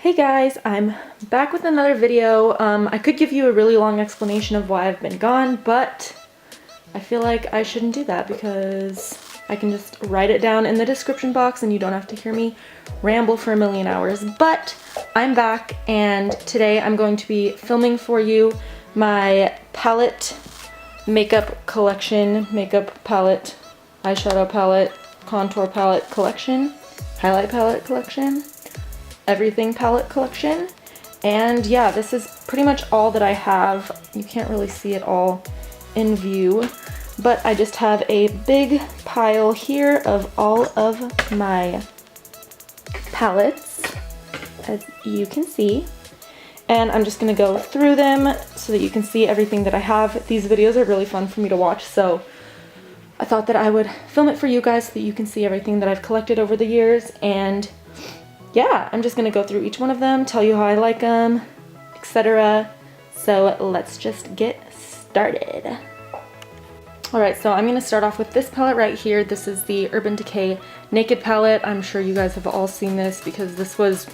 Hey guys, I'm back with another video. I could give you a really long explanation of why I've been gone, but I feel like I shouldn't do that because I can just write it down in the description box and you don't have to hear me ramble for a million hours. But I'm back and today I'm going to be filming for you my palette makeup collection, makeup palette, eyeshadow palette, contour palette collection, highlight palette collection, everything palette collection. And yeah, this is pretty much all that I have. You can't really see it all in view, but I just have a big pile here of all of my palettes, as you can see. And I'm just gonna go through them so that you can see everything that I have. These videos are really fun for me to watch, so I thought that I would film it for you guys so that you can see everything that I've collected over the years. And yeah, I'm just gonna go through each one of them, tell you how I like them, etc. So let's just get started. Alright, so I'm gonna start off with this palette right here. This is the Urban Decay Naked palette. I'm sure you guys have all seen this because this was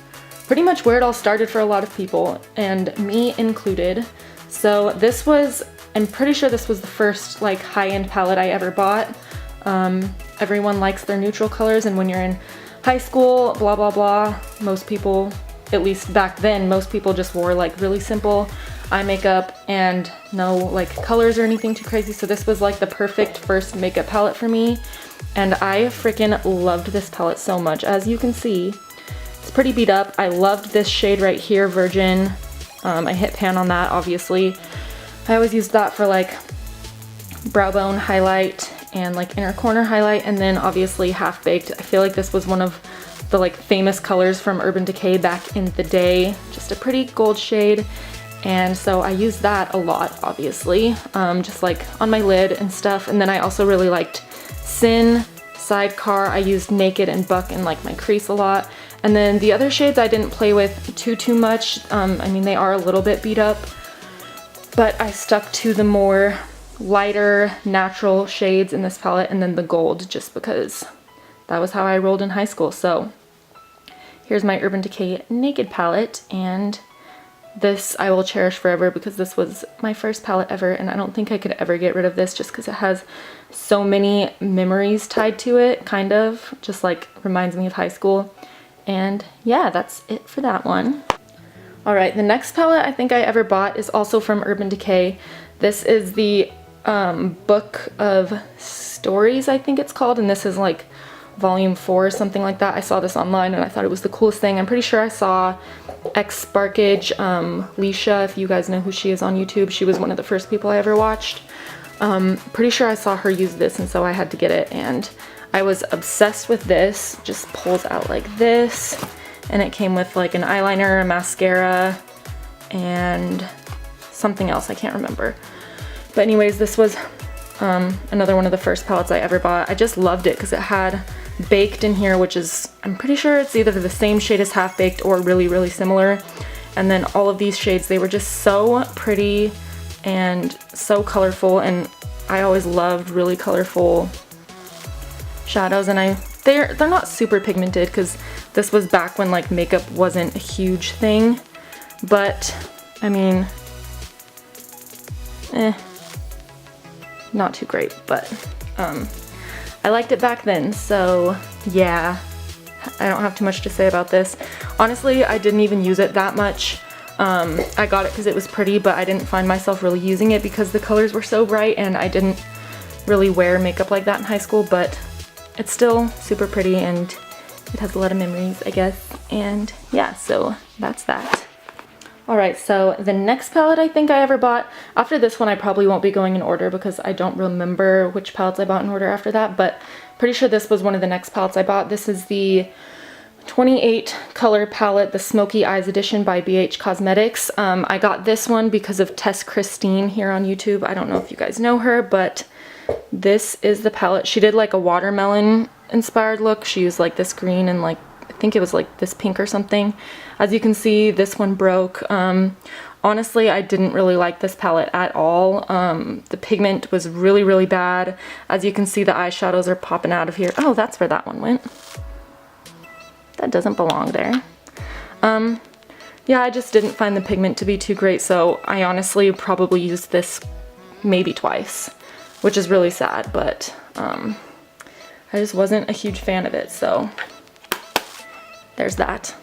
pretty much where it all started for a lot of people, and me included. So this was, I'm pretty sure this was the first like high-end palette I ever bought. Everyone likes their neutral colors, and when you're in high school, blah blah blah, most people, at least back then, most people just wore like really simple eye makeup and no like colors or anything too crazy. So this was like the perfect first makeup palette for me, and I freaking loved this palette so much. As you can see, it's pretty beat up. I loved this shade right here, Virgin. I hit pan on that, obviously. I always used that for like brow bone highlight and like inner corner highlight, and then obviously Half Baked. I feel like this was one of the like famous colors from Urban Decay back in the day. Just a pretty gold shade, and so I used that a lot, obviously, just like on my lid and stuff. And then I also really liked Sin, Sidecar. I used Naked and Buck in like my crease a lot. And then the other shades I didn't play with too much. I mean, they are a little bit beat up, but I stuck to the more lighter natural shades in this palette, and then the gold, just because that was how I rolled in high school. So here's my Urban Decay Naked palette, and this I will cherish forever because this was my first palette ever, and I don't think I could ever get rid of this just because it has so many memories tied to it, kind of just like reminds me of high school. And yeah, that's it for that one. Alright, the next palette I think I ever bought is also from Urban Decay. This is the Book of Stories, I think it's called, and this is like volume 4 or something like that. I saw this online and I thought it was the coolest thing. I'm pretty sure I saw X Sparkage, Leisha, if you guys know who she is on YouTube. She was one of the first people I ever watched. Pretty sure I saw her use this, and so I had to get it, and I was obsessed with this. Just pulls out like this, and it came with like an eyeliner, a mascara, and something else I can't remember. But anyways, this was another one of the first palettes I ever bought. I just loved it because it had Baked in here, which is, I'm pretty sure it's either the same shade as Half Baked or really similar. And then all of these shades, they were just so pretty and so colorful, and I always loved really colorful shadows. And they're not super pigmented because this was back when like makeup wasn't a huge thing, but I mean, not too great, but I liked it back then. So yeah, I don't have too much to say about this. Honestly, I didn't even use it that much. I got it because it was pretty, but I didn't find myself really using it because the colors were so bright, and I didn't really wear makeup like that in high school. But it's still super pretty, and it has a lot of memories, I guess. And yeah, so that's that. Alright, so the next palette I think I ever bought, after this one I probably won't be going in order because I don't remember which palettes I bought in order after that, but pretty sure this was one of the next palettes I bought. This is the 28 color palette, the Smoky Eyes edition by BH Cosmetics. I got this one because of Tess Christine here on YouTube. I don't know if you guys know her, but this is the palette. She did like a watermelon inspired look. She used like this green and like, I think it was like this pink or something. As you can see, this one broke. Honestly, I didn't really like this palette at all. The pigment was really bad. As you can see, the eyeshadows are popping out of here. Oh, that's where that one went. That doesn't belong there. yeah, I just didn't find the pigment to be too great, so I honestly probably used this maybe twice, which is really sad, but I just wasn't a huge fan of it, so there's that.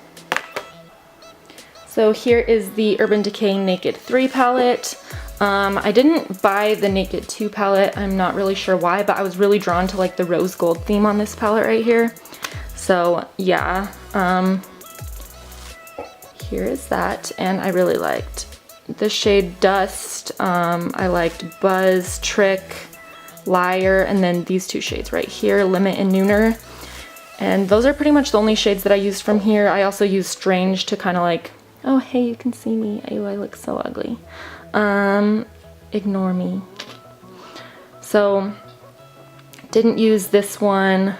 So here is the Urban Decay Naked 3 palette. I didn't buy the Naked 2 palette. I'm not really sure why, but I was really drawn to like the rose gold theme on this palette right here. So yeah, here is that, and I really liked the shade Dust. I liked Buzz, Trick, Liar, and then these two shades right here, Limit and Nooner. And those are pretty much the only shades that I used from here. I also used Strange to kind of like, oh hey, you can see me. Ew, I look so ugly. Ignore me. So, didn't use this one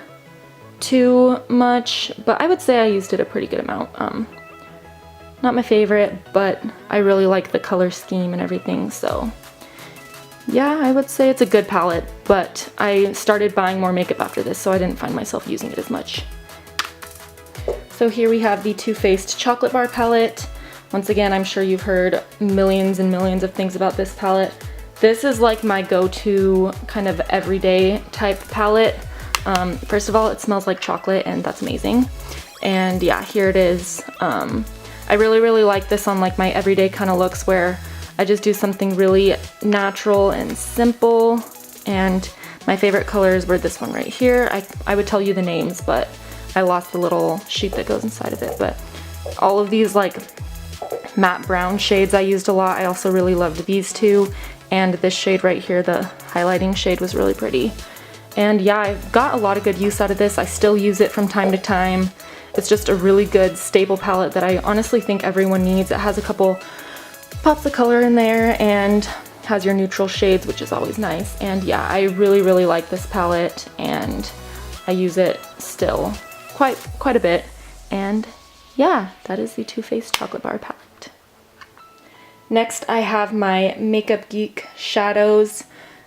too much, but I would say I used it a pretty good amount. Not my favorite, but I really like the color scheme and everything, so yeah, I would say it's a good palette, but I started buying more makeup after this, so I didn't find myself using it as much. So here we have the Too Faced Chocolate Bar palette. Once again, I'm sure you've heard millions and millions of things about this palette. This is like my go-to kind of everyday type palette. First of all, it smells like chocolate, and that's amazing. And yeah, here it is. I really like this on like my everyday kind of looks where I just do something really natural and simple. And my favorite colors were this one right here. I would tell you the names, but I lost the little sheet that goes inside of it. But all of these like matte brown shades I used a lot. I also really loved these two, and this shade right here, the highlighting shade, was really pretty. And yeah, I've got a lot of good use out of this. I still use it from time to time. It's just a really good staple palette that I honestly think everyone needs. It has a couple pops of color in there and has your neutral shades, which is always nice. And yeah, I really like this palette, and I use it still quite a bit. And yeah, that is the Too Faced Chocolate Bar palette. Next, I have my Makeup Geek shadows.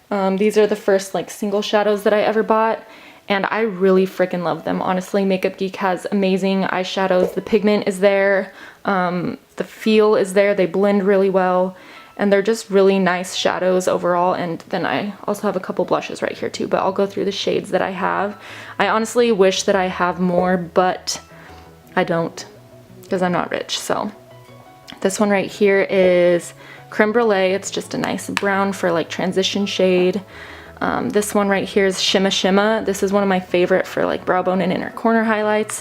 These are the first like single shadows that I ever bought, and I really freaking love them. Honestly, Makeup Geek has amazing eyeshadows. The pigment is there, the feel is there, they blend really well, and they're just really nice shadows overall. And then I also have a couple blushes right here too, but I'll go through the shades that I have. I honestly wish that I have more, but I don't, because I'm not rich. So this one right here is Creme Brulee. It's just a nice brown for like transition shade. This one right here is Shimma Shimma. This is one of my favorite for like brow bone and inner corner highlights.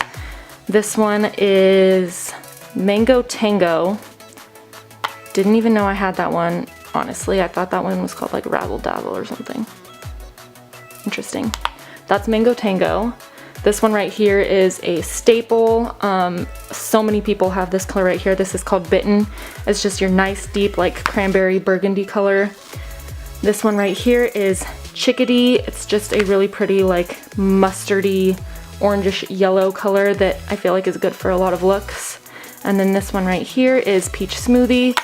This one is Mango Tango. Didn't even know I had that one, honestly. I thought that one was called like Razzle Dazzle or something. Interesting. That's Mango Tango. This one right here is a staple. So many people have this color right here. This is called Bitten. It's just your nice deep like cranberry burgundy color. This one right here is Chickadee. It's just a really pretty like mustardy orangish yellow color that I feel like is good for a lot of looks. And then this one right here is Peach Smoothie.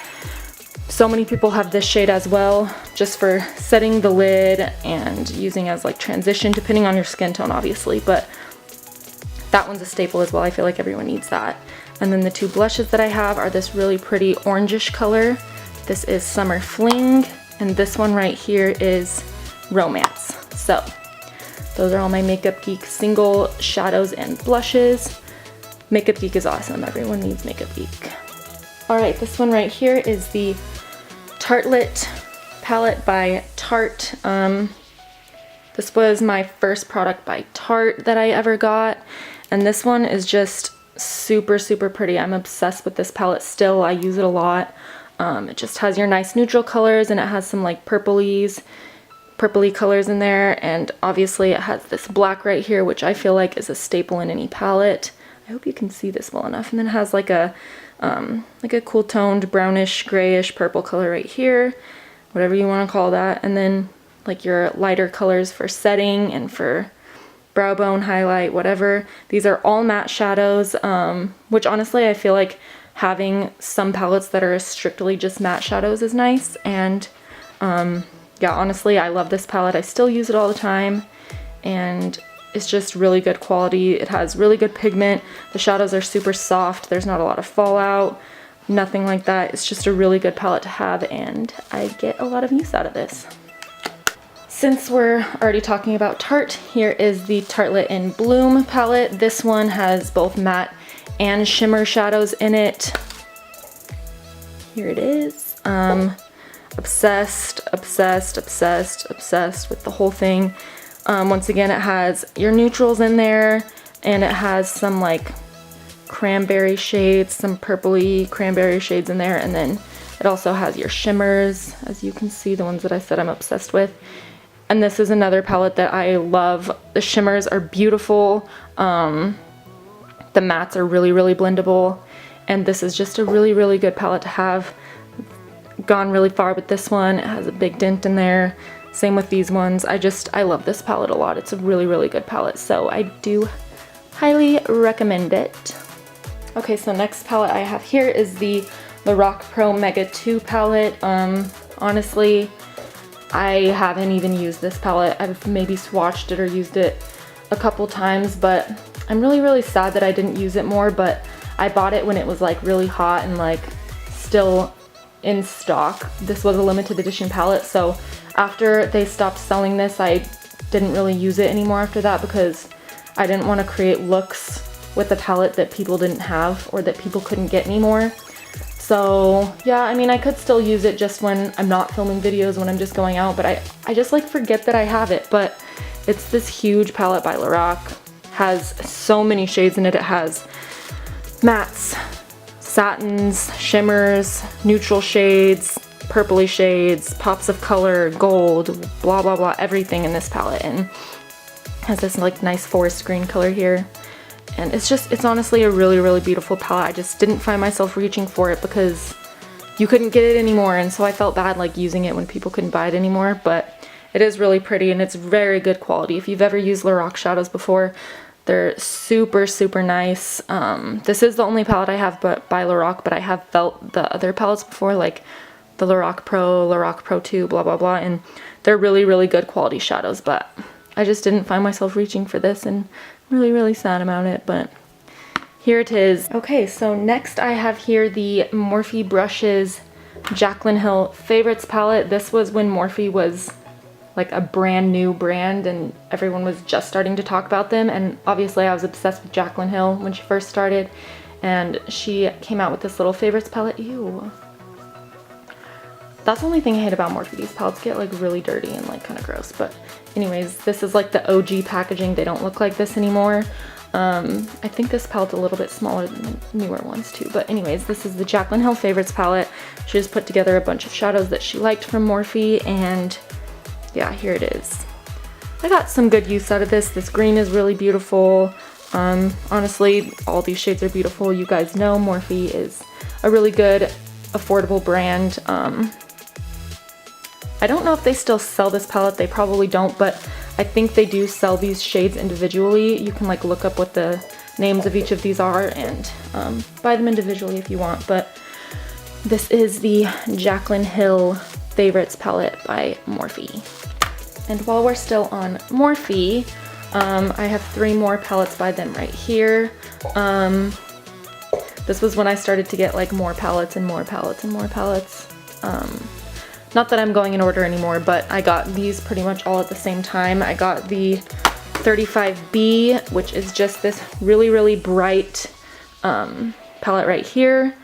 So many people have this shade as well, just for setting the lid and using as like transition, depending on your skin tone obviously, but that one's a staple as well. I feel like everyone needs that. And then the two blushes that I have are this really pretty orangish color. This is Summer Fling, and this one right here is Romance. So those are all my Makeup Geek single shadows and blushes. Makeup Geek is awesome. Everyone needs Makeup Geek. Alright, this one right here is the Tartelette palette by Tarte. This was my first product by Tarte that I ever got, and this one is just super pretty. I'm obsessed with this palette still. I use it a lot. It just has your nice neutral colors, and it has some like purpley colors in there, and obviously it has this black right here, which I feel like is a staple in any palette. I hope you can see this well enough. And then it has like a cool toned brownish grayish purple color right here, whatever you want to call that. And then like your lighter colors for setting and for brow bone highlight, whatever. These are all matte shadows, which honestly I feel like having some palettes that are strictly just matte shadows is nice. And yeah, honestly I love this palette. I still use it all the time, and it's just really good quality. It has really good pigment. The shadows are super soft. There's not a lot of fallout. nothing like that. It's just a really good palette to have, and I get a lot of use out of this. Since we're already talking about Tarte, here is the Tartelette in Bloom palette. This one has both matte and shimmer shadows in it. Here it is. Obsessed, obsessed, obsessed, obsessed with the whole thing. Once again, it has your neutrals in there, and it has some like cranberry shades, some purpley cranberry shades in there, and then it also has your shimmers, as you can see, the ones that I said I'm obsessed with. And this is another palette that I love. The shimmers are beautiful. The mattes are really, really blendable. And this is just a really, really good palette to have. Gone really far with this one. It has a big dent in there. Same with these ones. I love this palette a lot. It's a really, really good palette. So I do highly recommend it. Okay, so next palette I have here is the Lorac Pro Mega 2 palette. Honestly, I haven't even used this palette. I've maybe swatched it or used it a couple times, but I'm really, really sad that I didn't use it more, but I bought it when it was like really hot and like still in stock. This was a limited edition palette, so after they stopped selling this, I didn't really use it anymore after that because I didn't want to create looks with a palette that people didn't have or that people couldn't get anymore. So yeah, I mean, I could still use it just when I'm not filming videos, when I'm just going out, but I just like forget that I have it. But it's this huge palette by Lorac. Has so many shades in it. It has mattes, satins, shimmers, neutral shades, purpley shades, pops of color, gold, blah blah blah, everything in this palette, and has this like nice forest green color here. And it's honestly a really, really beautiful palette. I just didn't find myself reaching for it because you couldn't get it anymore, and so I felt bad like using it when people couldn't buy it anymore. But it is really pretty and it's very good quality. If you've ever used Lorac shadows before, they're super, super nice. This is the only palette I have by Lorac, but I have felt the other palettes before, like the Lorac Pro 2, blah, blah, blah, and they're really, really good quality shadows, but I just didn't find myself reaching for this, and I'm really, really sad about it, but here it is. Okay, so next I have here the Morphe Brushes Jaclyn Hill Favorites palette. This was when Morphe was like a brand new brand and everyone was just starting to talk about them, and obviously I was obsessed with Jaclyn Hill when she first started, and she came out with this little favorites palette. Ew. That's the only thing I hate about Morphe. These palettes get like really dirty and like kind of gross, but anyways, this is like the OG packaging. They don't look like this anymore. I think this palette's a little bit smaller than the newer ones too, but anyways, this is the Jaclyn Hill Favorites palette. She just put together a bunch of shadows that she liked from Morphe, and yeah, here it is. I got some good use out of this. This green is really beautiful. Honestly, all these shades are beautiful. You guys know Morphe is a really good, affordable brand. I don't know if they still sell this palette. They probably don't, but I think they do sell these shades individually. You can like look up what the names of each of these are and buy them individually if you want. But this is the Jaclyn Hill Favorites palette by Morphe. And while we're still on Morphe, I have 3 more palettes by them right here. This was when I started to get like more palettes and more palettes and more palettes. Not that I'm going in order anymore, but I got these pretty much all at the same time. I got the 35B, which is just this really, really bright palette right here.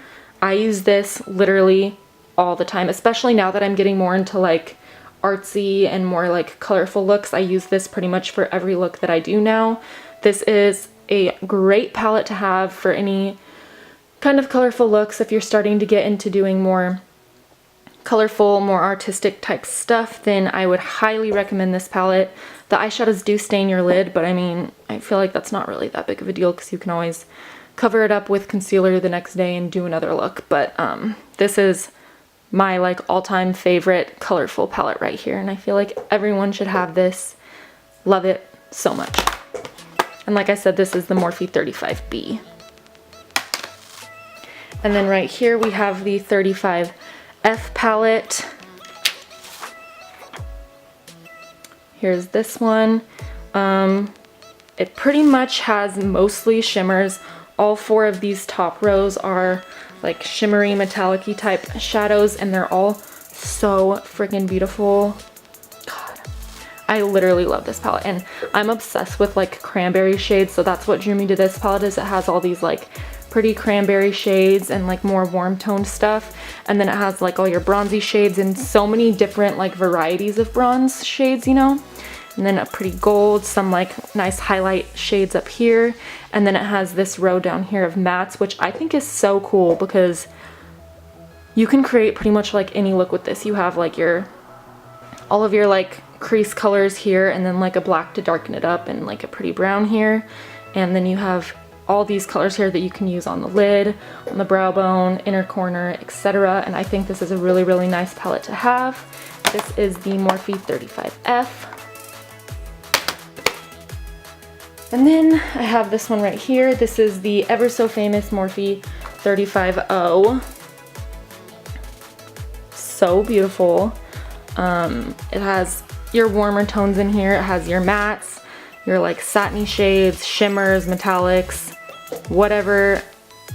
I use this literally all the time, especially now that I'm getting more into like artsy and more like colorful looks. I use this pretty much for every look that I do now. This is a great palette to have for any kind of colorful looks. If you're starting to get into doing more colorful, more artistic type stuff, then I would highly recommend this palette. The eyeshadows do stain your lid, but I mean, I feel like that's not really that big of a deal because you can always cover it up with concealer the next day and do another look. But this is my like all-time favorite colorful palette right here, and I feel like everyone should have this. Love it so much. And like I said, this is the Morphe 35B. And then right here we have the 35F palette. Here's this one. It pretty much has mostly shimmers all 4 of these top rows are like shimmery metallic-y type shadows, and they're all so freaking beautiful. God, I literally love this palette, and I'm obsessed with like cranberry shades, so that's what drew me to this palette. Is it has all these like pretty cranberry shades and like more warm toned stuff, and then it has like all your bronzy shades and so many different like varieties of bronze shades, you know, and then a pretty gold, some like nice highlight shades up here, and then it has this row down here of mattes, which I think is so cool because you can create pretty much like any look with this. You have like all of your like crease colors here, and then like a black to darken it up, and like a pretty brown here, and then you have all these colors here that you can use on the lid, on the brow bone, inner corner, etc. And I think this is a really, really nice palette to have. This is the Morphe 35F. And then I have this one right here. This is the ever so famous Morphe 35O. So beautiful. It has your warmer tones in here. It has your mattes, your like satiny shades, shimmers, metallics, whatever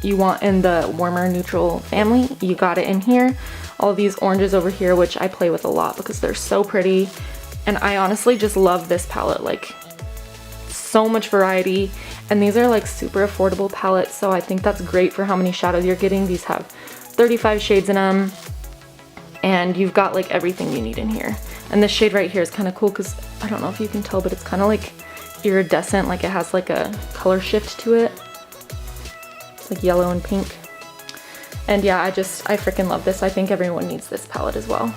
you want in the warmer neutral family, you got it in here. All of these oranges over here, which I play with a lot because they're so pretty, and I honestly just love this palette. Like, so much variety, and these are like super affordable palettes, so I think that's great for how many shadows you're getting. These have 35 shades in them, and you've got like everything you need in here. And this shade right here is kind of cool because I don't know if you can tell, but it's kind of like iridescent, like it has like a color shift to it. It's like yellow and pink. And yeah, I freaking love this. I think everyone needs this palette as well.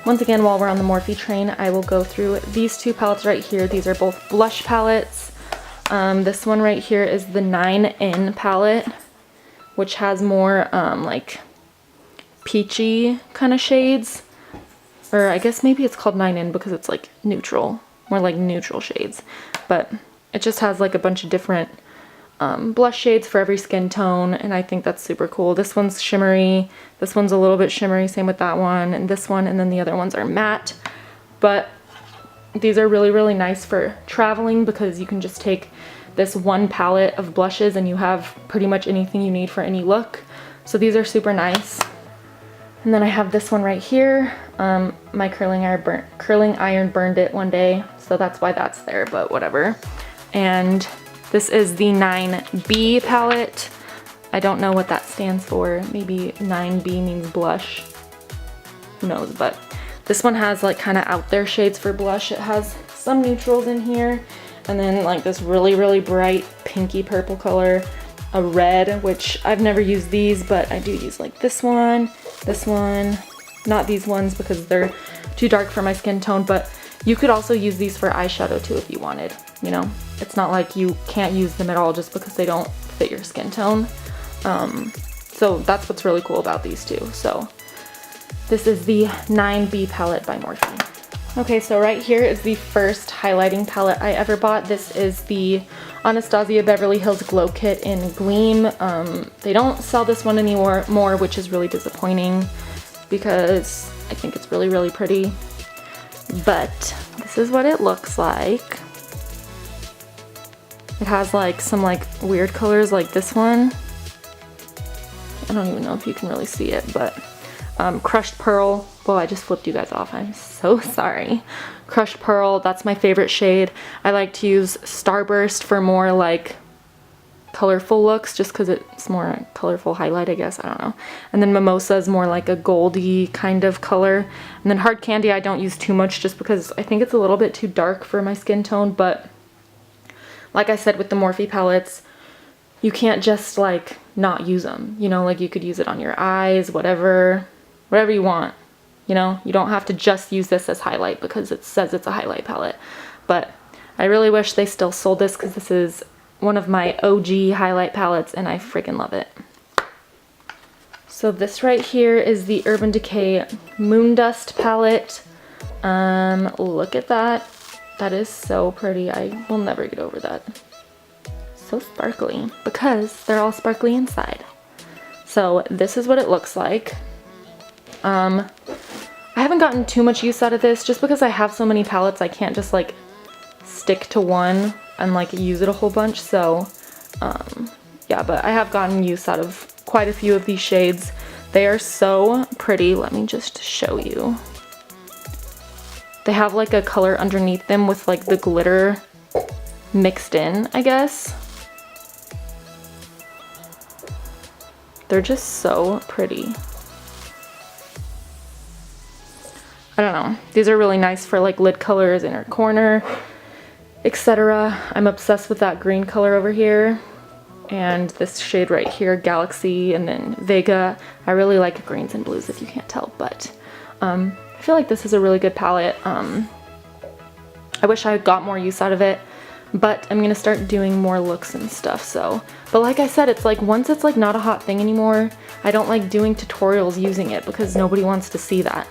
Once again, while we're on the Morphe train, I will go through these 2 palettes right here. These are both blush palettes. This one right here is the 9N palette, which has more like peachy kind of shades. Or I guess maybe it's called 9N because it's like neutral, more like neutral shades. But it just has like a bunch of different blush shades for every skin tone, and I think that's super cool. This one's shimmery, this one's a little bit shimmery, same with that one, and this one, and then the other ones are matte. But these are really, really nice for traveling because you can just take this one palette of blushes and you have pretty much anything you need for any look. So these are super nice. And then I have this one right here. My curling iron burned it one day, so that's why that's there, but whatever. And this is the 9B palette. I don't know what that stands for. Maybe 9B means blush. Who knows, but this one has like kind of out there shades for blush. It has some neutrals in here, and then like this really, really bright pinky purple color, a red, which I've never used these, but I do use like this one, not these ones because they're too dark for my skin tone, but you could also use these for eyeshadow too if you wanted, you know? It's not like you can't use them at all just because they don't fit your skin tone. So that's what's really cool about these two. So this is the 9B palette by Morphe. Okay, so right here is the first highlighting palette I ever bought. This is the Anastasia Beverly Hills Glow Kit in Gleam. They don't sell this one anymore, which is really disappointing because I think it's really, really pretty. But this is what it looks like. It has like some like weird colors like this one. I don't even know if you can really see it, but Crushed Pearl. Well, I just flipped you guys off. I'm so sorry. Crushed Pearl, that's my favorite shade. I like to use Starburst for more like colorful looks just because it's more a colorful highlight, I guess. I don't know. And then Mimosa is more like a goldy kind of color. And then Hard Candy I don't use too much just because I think it's a little bit too dark for my skin tone. But like I said with the Morphe palettes, you can't just like not use them. You know, like you could use it on your eyes, whatever you want. You know, you don't have to just use this as highlight because it says it's a highlight palette. But I really wish they still sold this because this is one of my OG highlight palettes and I freaking love it. So this right here is the Urban Decay Moondust palette. Look at that. That is so pretty. I will never get over that. So sparkly because they're all sparkly inside. So this is what it looks like. I haven't gotten too much use out of this just because I have so many palettes. I can't just like stick to one and like use it a whole bunch. So Yeah, but I have gotten use out of quite a few of these shades. They are so pretty. Let me just show you. They have like a color underneath them with like the glitter mixed in, I guess. They're just so pretty. I don't know. These are really nice for like lid colors, inner corner, etc. I'm obsessed with that green color over here. And this shade right here, Galaxy, and then Vega. I really like greens and blues if you can't tell, but I feel like this is a really good palette. I wish I got more use out of it, but I'm gonna start doing more looks and stuff, so. But like I said, it's like once it's like not a hot thing anymore, I don't like doing tutorials using it because nobody wants to see that.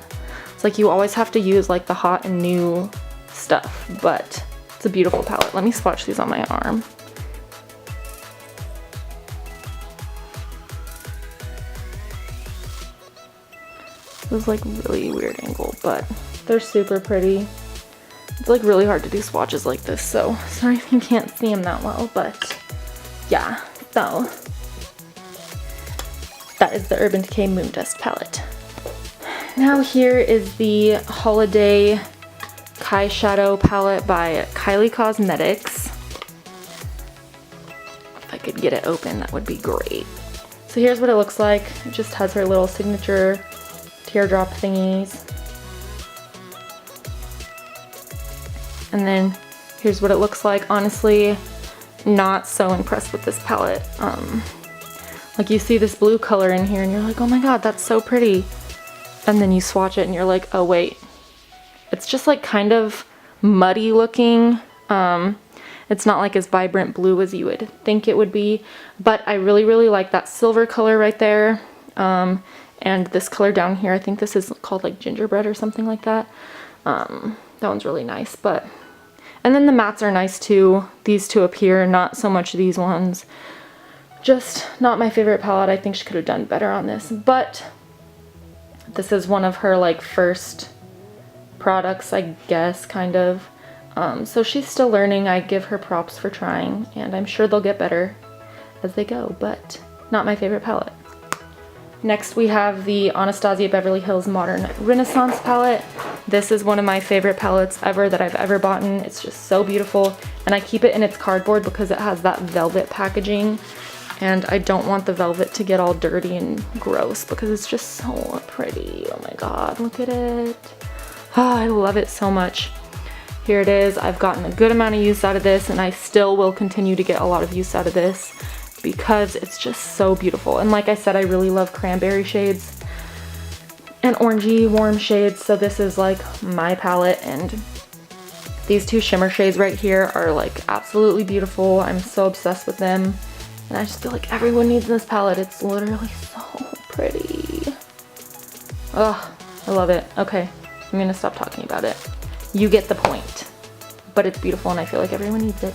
It's like you always have to use like the hot and new stuff, but it's a beautiful palette. Let me swatch these on my arm. It was like really weird angle, but they're super pretty. It's like really hard to do swatches like this, so sorry if you can't see them that well, but yeah, so that is the Urban Decay Moondust palette. Now here is the Holiday Kai Shadow palette by Kylie Cosmetics. If I could get it open, that would be great. So here's what it looks like. It just has her little signature teardrop thingies. And then here's what it looks like. Honestly, not so impressed with this palette. Like you see this blue color in here and you're like, oh my god, that's so pretty. And then you swatch it and you're like, oh wait. It's just like kind of muddy looking. It's not like as vibrant blue as you would think it would be. But I really, really like that silver color right there. And this color down here, I think this is called like gingerbread or something like that. That one's really nice, but, and then the mattes are nice too. These two up here, not so much these ones. Just not my favorite palette. I think she could have done better on this, but this is one of her like first products, I guess, kind of. So she's still learning. I give her props for trying, and I'm sure they'll get better as they go, but not my favorite palette. Next we have the Anastasia Beverly Hills Modern Renaissance palette. This is one of my favorite palettes ever that I've ever bought. It's just so beautiful, and I keep it in its cardboard because it has that velvet packaging, and I don't want the velvet to get all dirty and gross because it's just so pretty. Oh my god, look at it. Oh, I love it so much. Here it is. I've gotten a good amount of use out of this, and I still will continue to get a lot of use out of this because it's just so beautiful. And like I said, I really love cranberry shades and orangey warm shades, so this is like my palette, and these two shimmer shades right here are like absolutely beautiful. I'm so obsessed with them, and I just feel like everyone needs this palette. It's literally so pretty. Oh, I love it. Okay, I'm gonna stop talking about it. You get the point, but it's beautiful and I feel like everyone needs it.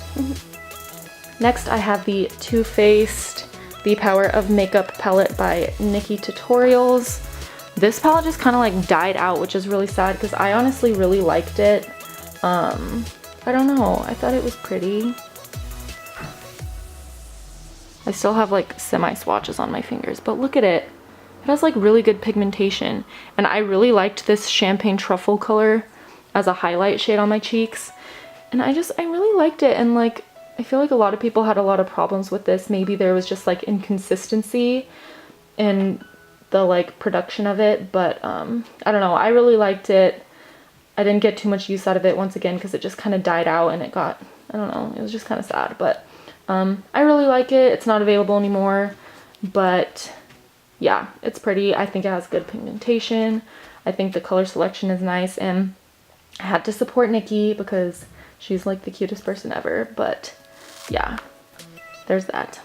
Next I have the Too Faced The Power of Makeup palette by Nikkie Tutorials. This palette just kind of like died out, which is really sad because I honestly really liked it. I don't know, I thought it was pretty. I still have like semi swatches on my fingers, but look at it. It has like really good pigmentation, and I really liked this Champagne Truffle color as a highlight shade on my cheeks, and I really liked it. And like I feel like a lot of people had a lot of problems with this. Maybe there was just like inconsistency in the like production of it, but I don't know, I really liked it. I didn't get too much use out of it once again because it just kind of died out and it got, I don't know, it was just kind of sad, but I really like it. It's not available anymore, but yeah, it's pretty. I think it has good pigmentation. I think the color selection is nice, and I had to support Nikkie because she's like the cutest person ever. But yeah, there's that.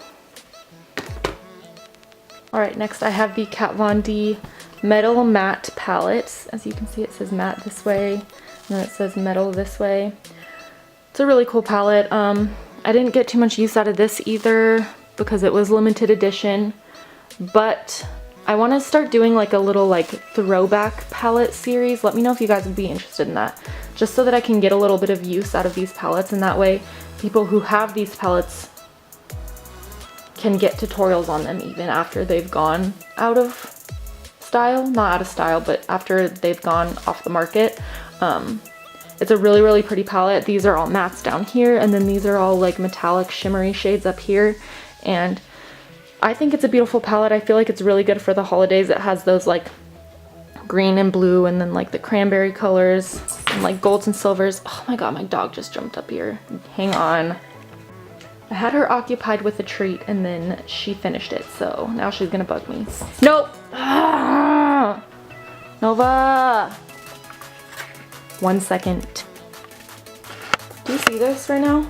Alright, next I have the Kat Von D Metal Matte palette. As you can see, it says matte this way, and then it says metal this way. It's a really cool palette. I didn't get too much use out of this either because it was limited edition, but I want to start doing like a little like throwback palette series. Let me know if you guys would be interested in that, just so that I can get a little bit of use out of these palettes, and that way people who have these palettes can get tutorials on them even after they've gone out of style. Not out of style, but after they've gone off the market. It's a really, really pretty palette. These are all mattes down here, and then these are all like metallic shimmery shades up here. And I think it's a beautiful palette. I feel like it's really good for the holidays. It has those like green and blue, and then like the cranberry colors, and like golds and silvers. Oh my god, my dog just jumped up here. Hang on. I had her occupied with a treat, and then she finished it, so now she's gonna bug me. Nope! Ah! Nova! 1 second. Do you see this right now?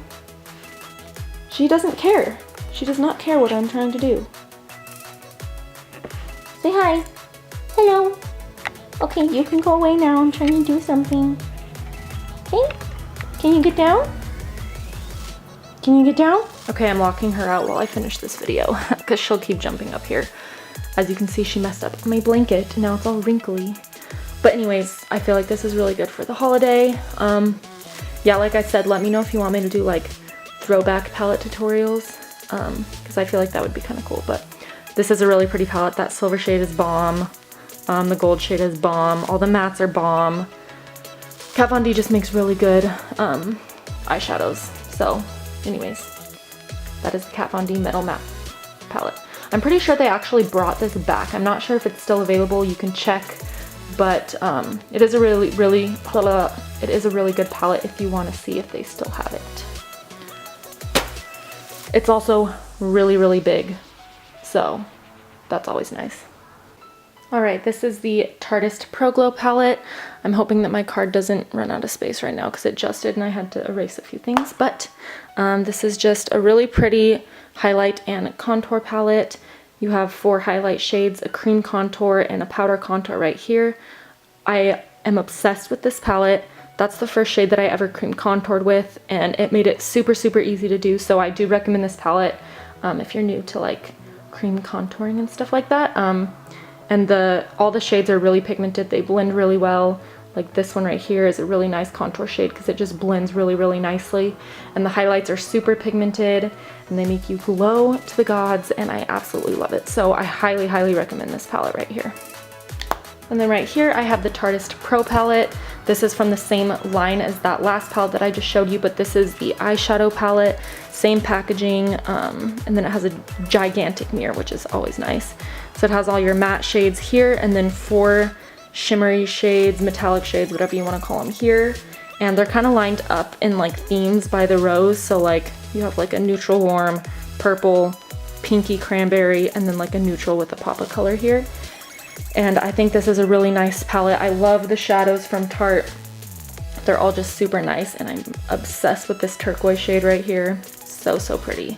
She doesn't care. She does not care what I'm trying to do. Say hi. Hello. Okay, you can go away now. I'm trying to do something. Okay? Can you get down? Can you get down? Okay, I'm locking her out while I finish this video because she'll keep jumping up here. As you can see, she messed up my blanket and now it's all wrinkly. But anyways, I feel like this is really good for the holiday. Yeah, like I said, let me know if you want me to do like throwback palette tutorials, because I feel like that would be kind of cool. But this is a really pretty palette. That silver shade is bomb. The gold shade is bomb. All the mattes are bomb. Kat Von D just makes really good eyeshadows. So anyways, that is the Kat Von D Metal Matte palette. I'm pretty sure they actually brought this back. I'm not sure if it's still available. You can check. But it is a really good palette if you want to see if they still have it. It's also really, really big, so that's always nice. Alright, this is the Tarteist Pro Glow palette. I'm hoping that my card doesn't run out of space right now because it just did and I had to erase a few things. But this is just a really pretty highlight and contour palette. You have 4 highlight shades, a cream contour, and a powder contour right here. I am obsessed with this palette. That's the first shade that I ever cream contoured with, and it made it super, super easy to do. So I do recommend this palette if you're new to like cream contouring and stuff like that. And all the shades are really pigmented. They blend really well. Like this one right here is a really nice contour shade because it just blends really, really nicely. And the highlights are super pigmented and they make you glow to the gods, and I absolutely love it. So I highly, highly recommend this palette right here. And then right here I have the Tarteist Pro palette. This is from the same line as that last palette that I just showed you, but this is the eyeshadow palette, same packaging, and then it has a gigantic mirror, which is always nice. So it has all your matte shades here, and then 4 shimmery shades, metallic shades, whatever you want to call them here. And they're kind of lined up in like themes by the rows. So like you have like a neutral warm, purple, pinky cranberry, and then like a neutral with a pop of color here. And I think this is a really nice palette. I love the shadows from Tarte. They're all just super nice, and I'm obsessed with this turquoise shade right here. So, so pretty.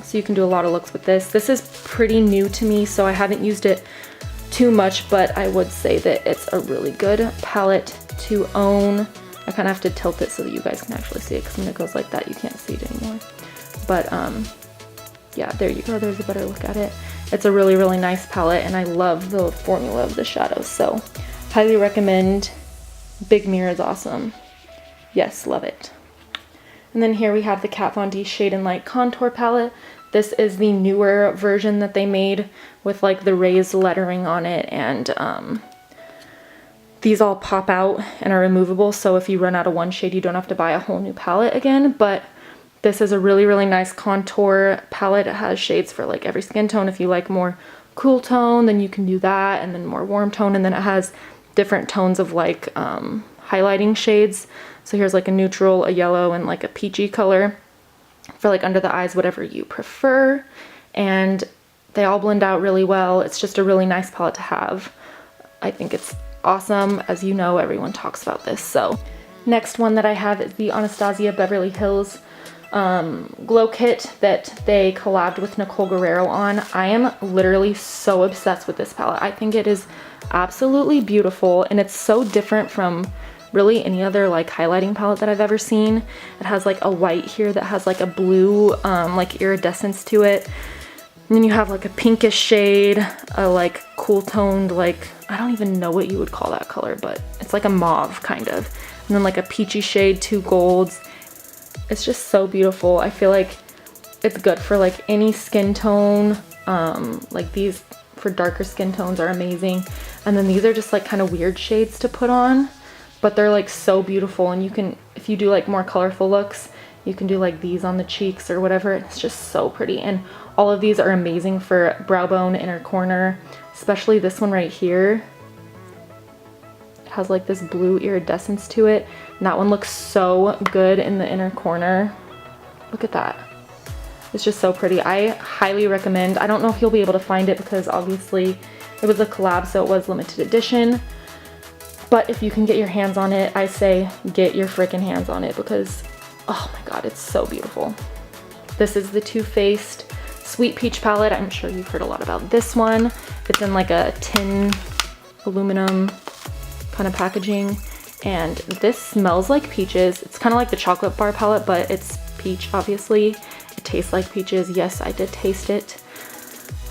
So you can do a lot of looks with this. This is pretty new to me, so I haven't used it too much, but I would say that it's a really good palette to own. I kind of have to tilt it so that you guys can actually see it, because when it goes like that, you can't see it anymore. But yeah, there you go. There's a better look at it. It's a really, really nice palette, and I love the formula of the shadows, so highly recommend. Big mirror is awesome. Yes, love it. And then here we have the Kat Von D Shade and Light Contour Palette. This is the newer version that they made with like the raised lettering on it, and these all pop out and are removable, so if you run out of one shade, you don't have to buy a whole new palette again. But this is a really, really nice contour palette. It has shades for like every skin tone. If you like more cool tone, then you can do that, and then more warm tone, and then it has different tones of like highlighting shades. So here's like a neutral, a yellow, and like a peachy color for like under the eyes, whatever you prefer. And they all blend out really well. It's just a really nice palette to have. I think it's awesome. As you know, everyone talks about this. So next one that I have is the Anastasia Beverly Hills glow kit that they collabed with Nicole Guerrero on. I am literally so obsessed with this palette. I think it is absolutely beautiful, and it's so different from really any other like highlighting palette that I've ever seen. It has like a white here that has like a blue like iridescence to it, and then you have like a pinkish shade, a like cool toned, like I don't even know what you would call that color, but it's like a mauve kind of, and then like a peachy shade, 2 golds. It's just so beautiful. I feel like it's good for like any skin tone. Like these for darker skin tones are amazing. And then these are just like kind of weird shades to put on, but they're like so beautiful. And you can, if you do like more colorful looks, you can do like these on the cheeks or whatever. It's just so pretty. And all of these are amazing for brow bone, inner corner, especially this one right here. It has like this blue iridescence to it. And that one looks so good in the inner corner. Look at that. It's just so pretty. I highly recommend. I don't know if you'll be able to find it because obviously it was a collab, so it was limited edition. But if you can get your hands on it, I say get your freaking hands on it because, oh my god, it's so beautiful. This is the Too Faced Sweet Peach palette. I'm sure you've heard a lot about this one. It's in like a tin aluminum kind of packaging. And this smells like peaches. It's kind of like the chocolate bar palette, but it's peach, obviously. It tastes like peaches. Yes, I did taste it.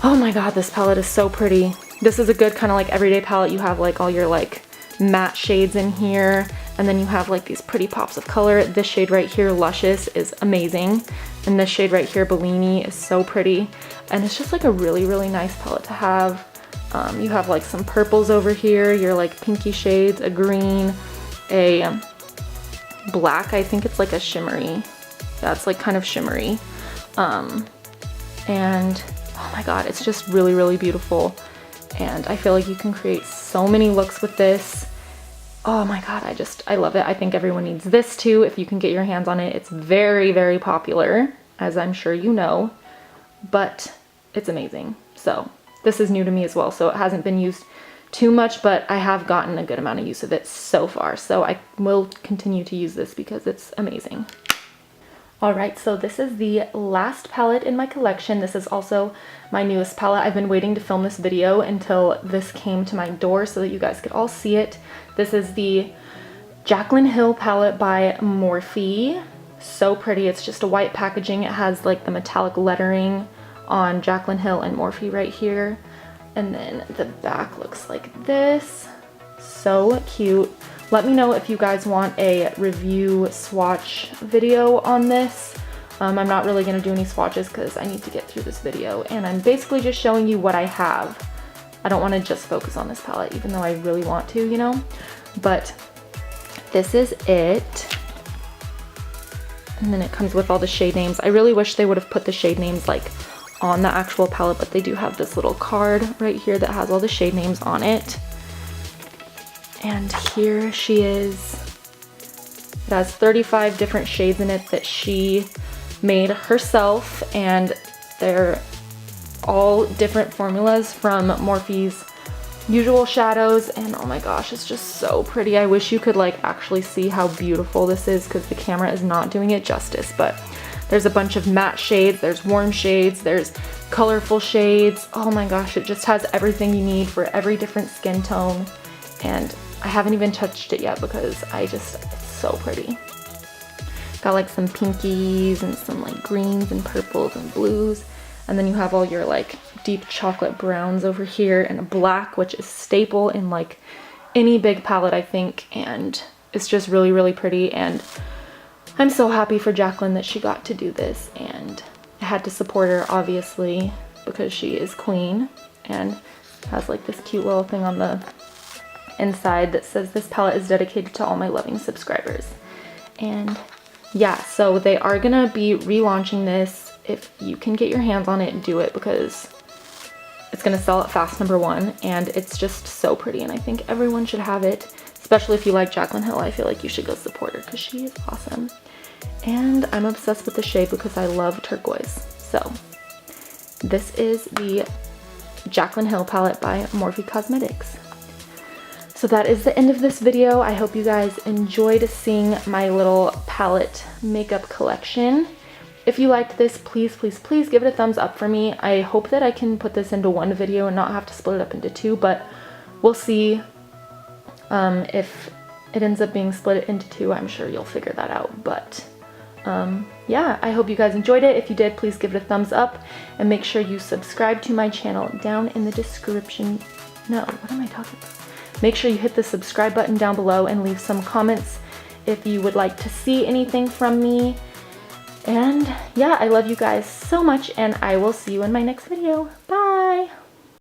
Oh my god, this palette is so pretty. This is a good kind of like everyday palette. You have like all your like matte shades in here, and then you have like these pretty pops of color. This shade right here, Luscious, is amazing. And this shade right here, Bellini, is so pretty. And it's just like a really, really nice palette to have. You have like some purples over here, your like pinky shades, a green, a black, I think it's like a shimmery. That's like kind of shimmery. And oh my god, it's just really, really beautiful. And I feel like you can create so many looks with this. Oh my god, I love it. I think everyone needs this too if you can get your hands on it. It's very, very popular, as I'm sure you know, but it's amazing. So this is new to me as well, so it hasn't been used too much, but I have gotten a good amount of use of it so far. So I will continue to use this because it's amazing. Alright, so this is the last palette in my collection. This is also my newest palette. I've been waiting to film this video until this came to my door so that you guys could all see it. This is the Jaclyn Hill palette by Morphe. So pretty. It's just a white packaging. It has like the metallic lettering on Jaclyn Hill and Morphe right here. And then the back looks like this. So cute. Let me know if you guys want a review swatch video on this. I'm not really going to do any swatches because I need to get through this video, and I'm basically just showing you what I have. I don't want to just focus on this palette, even though I really want to, you know? But this is it. And then it comes with all the shade names. I really wish they would have put the shade names like on the actual palette, but they do have this little card right here that has all the shade names on it. And here she is. It has 35 different shades in it that she made herself, and they're all different formulas from Morphe's usual shadows. And oh my gosh, it's just so pretty. I wish you could like actually see how beautiful this is because the camera is not doing it justice. But there's a bunch of matte shades, there's warm shades, there's colorful shades. Oh my gosh, it just has everything you need for every different skin tone. And I haven't even touched it yet because it's so pretty. Got like some pinkies and some like greens and purples and blues. And then you have all your like deep chocolate browns over here, and a black, which is staple in like any big palette, I think. And it's just really, really pretty. And I'm so happy for Jaclyn that she got to do this. And I had to support her, obviously, because she is queen. And has like this cute little thing on the inside that says this palette is dedicated to all my loving subscribers. And yeah, so they are gonna be relaunching this. If you can get your hands on it, do it, because it's gonna sell at fast, number one, and it's just so pretty, and I think everyone should have it, especially if you like Jaclyn Hill. I feel like you should go support her because she is awesome. And I'm obsessed with the shade because I love turquoise. So this is the Jaclyn Hill palette by Morphe Cosmetics. So that is the end of this video. I hope you guys enjoyed seeing my little palette makeup collection. If you liked this, please, please, please give it a thumbs up for me. I hope that I can put this into one video and not have to split it up into two, but we'll see. If it ends up being split into two, I'm sure you'll figure that out. But yeah, I hope you guys enjoyed it. If you did, please give it a thumbs up and make sure you subscribe to my channel down in the description. No, what am I talking about? Make sure you hit the subscribe button down below and leave some comments if you would like to see anything from me. And yeah, I love you guys so much, and I will see you in my next video. Bye!